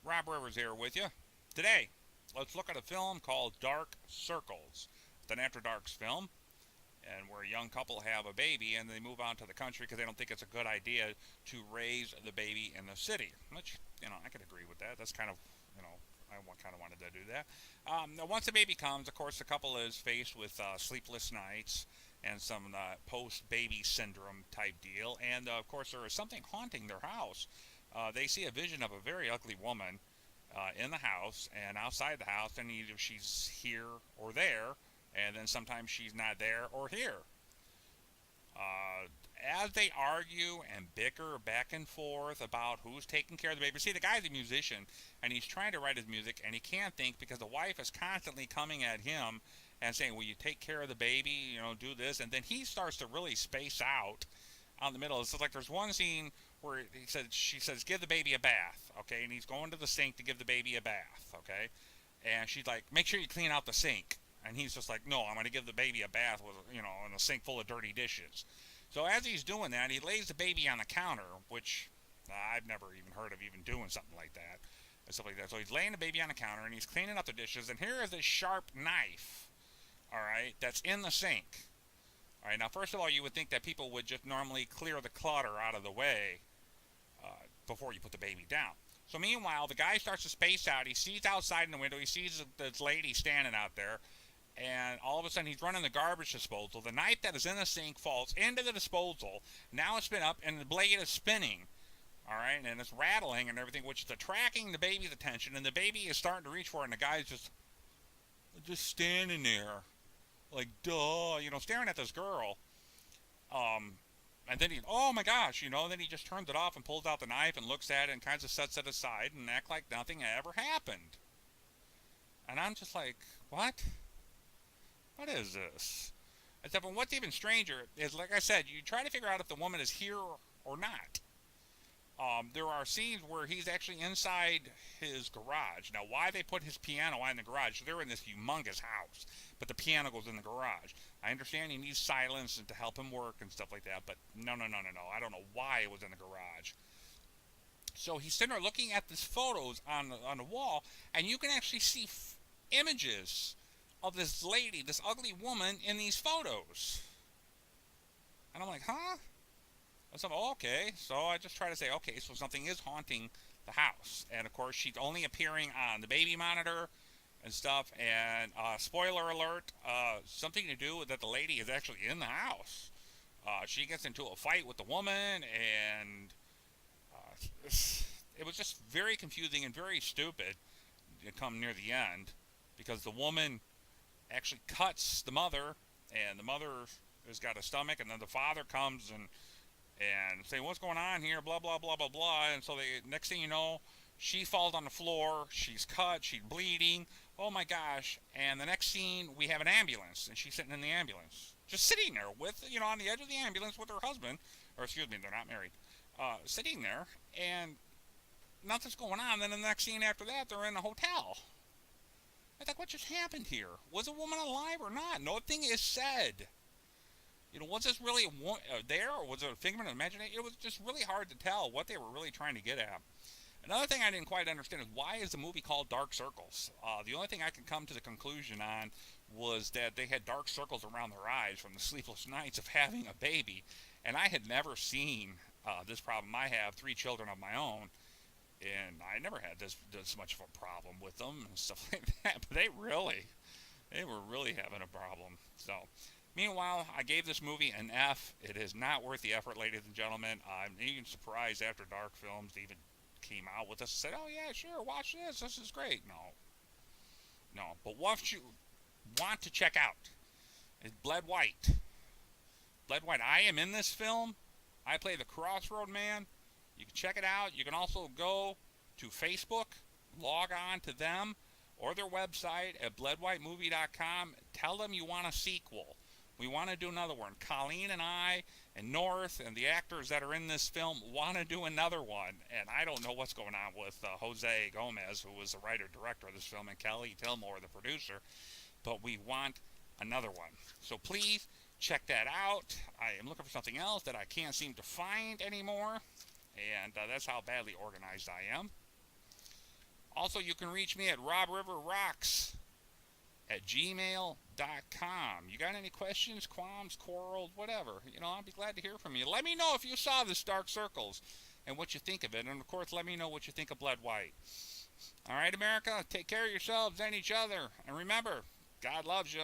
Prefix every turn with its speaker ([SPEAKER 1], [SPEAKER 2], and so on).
[SPEAKER 1] Rob Rivers here with you. Today, let's look at a film called Dark Circles. It's an After Darks film, and where a young couple have a baby and they move out to the country because they don't think it's a good idea to raise the baby in the city. Which, I could agree with that. That's kind of, I kind of wanted to do that. Now once the baby comes, of course, the couple is faced with sleepless nights and some post-baby syndrome type deal. And of course, there is something haunting their house. They see a vision of a very ugly woman in the house and outside the house, and either she's here or there, and then sometimes she's not there or here. Uh, as they argue and bicker back and forth about who's taking care of the baby. See, the guy's a musician, and he's trying to write his music, and he can't think because the wife is constantly coming at him and saying, will you take care of the baby, do this, and then he starts to really space out on the middle. It's like there's one scene where she says, give the baby a bath, okay, and he's going to the sink to give the baby a bath, okay, and she's like, make sure you clean out the sink. And he's just like, no, I'm going to give the baby a bath with, in a sink full of dirty dishes. So as he's doing that, he lays the baby on the counter, which I've never even heard of even doing something like that. And stuff like that. So he's laying the baby on the counter, and he's cleaning up the dishes, and here is a sharp knife, all right, that's in the sink. All right, now, first of all, you would think that people would just normally clear the clutter out of the way before you put the baby down. So meanwhile, the guy starts to space out. He sees outside in the window. He sees this lady standing out there. And all of a sudden, he's running the garbage disposal. The knife that is in the sink falls into the disposal. Now it's spin up, and the blade is spinning. All right, and it's rattling and everything, which is attracting the baby's attention. And the baby is starting to reach for it, and the guy's just standing there, like, duh, staring at this girl. And then oh my gosh, then he just turns it off and pulls out the knife and looks at it and kind of sets it aside and act like nothing ever happened. And I'm just like, what? What is this? Except for what's even stranger is, like I said, you try to figure out if the woman is here or not. There are scenes where he's actually inside his garage. Now, why they put his piano in the garage? They're in this humongous house, but the piano goes in the garage. I understand he needs silence and to help him work and stuff like that, but no. I don't know why it was in the garage. So he's sitting there looking at these photos on the wall, and you can actually see images of this lady, this ugly woman in these photos. And I'm like, huh? So, okay. So I just try to say, okay, so something is haunting the house. And of course, she's only appearing on the baby monitor and stuff. And spoiler alert, something to do with that the lady is actually in the house. She gets into a fight with the woman, and it was just very confusing and very stupid to come near the end, because the woman actually cuts the mother, and the mother has got a stomach, and then the father comes and say, what's going on here, blah blah blah blah blah. And so next thing you know, she falls on the floor, she's cut, she's bleeding, oh my gosh. And the next scene, we have an ambulance, and she's sitting in the ambulance, just sitting there with, on the edge of the ambulance with her husband, or excuse me, they're not married, sitting there, and nothing's going on. Then the next scene after that, they're in a hotel. I was like, what just happened here? Was a woman alive or not? Nothing is said. Was this really there, or was it a figment of imagination? It was just really hard to tell what they were really trying to get at. Another thing I didn't quite understand is, why is the movie called Dark Circles? The only thing I could come to the conclusion on was that they had dark circles around their eyes from the sleepless nights of having a baby. And I had never seen this problem. I have 3 children of my own, and I never had this much of a problem with them and stuff like that. But they were really having a problem. So, meanwhile, I gave this movie an F. It is not worth the effort, ladies and gentlemen. I'm even surprised After Dark Films even came out with this and said, oh yeah, sure, watch this. This is great. No. But what you want to check out is Bled White. Bled White. I am in this film. I play the Crossroad Man. You can check it out. You can also go to Facebook, log on to them or their website at bledwhitemovie.com. Tell them you want a sequel. We want to do another one. Colleen and I and North and the actors that are in this film want to do another one. And I don't know what's going on with Jose Gomez, who was the writer-director of this film, and Kelly Tillmore, the producer. But we want another one. So please check that out. I am looking for something else that I can't seem to find anymore. And that's how badly organized I am. Also, you can reach me at robriverrocks at gmail.com. You got any questions, qualms, quarrels, whatever? I'll be glad to hear from you. Let me know if you saw this Dark Circles and what you think of it. And, of course, let me know what you think of Blood White. All right, America, take care of yourselves and each other. And remember, God loves you.